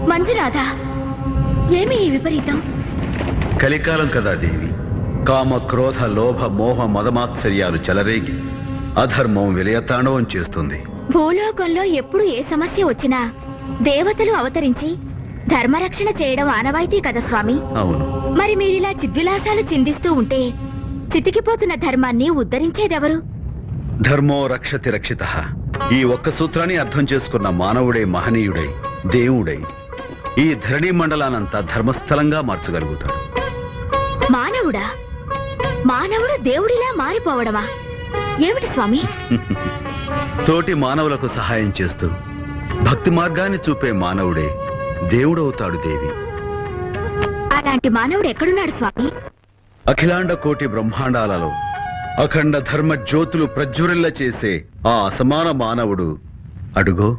మంజునాథ, ఏమి ఈ విపరీతం? కలికాలం కదా దేవి. కామ క్రోధ లోభ మోహ మదమాత్సర్యాలు చెలరేగి అధర్మం విలయతాండవం చేస్తుంది. భూలోకంలో ఎప్పుడు ఏ సమస్య వచ్చినా దేవతలు అవతరించి ధర్మరక్షణ చేయడం ఆనవాయితీ కదా స్వామి. అవును. మరి మీరిలా చిద్విలాసాలు చిందిస్తూ ఉంటే చితికిపోతున్న ధర్మాన్ని ఉద్ధరించేదెవరు? ధర్మో రక్షతి రక్షితః. ఈ ఒక్క సూత్రాన్ని అర్థం చేసుకున్న మానవుడే మహనీయుడై దేవుడై ఈ ధరణి మండలానంతా ధర్మస్థలంగా మార్చగలుగుతాడు. మానవుడా? మానవుడు దేవుడిలా మారిపోవడమా? ఏమిటి స్వామి? తోటి మానవులకు సహాయం చేస్తూ భక్తి మార్గాన్ని చూపే మానవుడే దేవుడవుతాడు దేవి. అలాంటి మానవుడు ఎక్కడున్నాడు స్వామి? అఖిలాండ కోటి బ్రహ్మాండాలలో అఖండ ధర్మ జ్యోతులు ప్రజ్వరిల్ల చేసే ఆ అసమాన మానవుడు అడుగో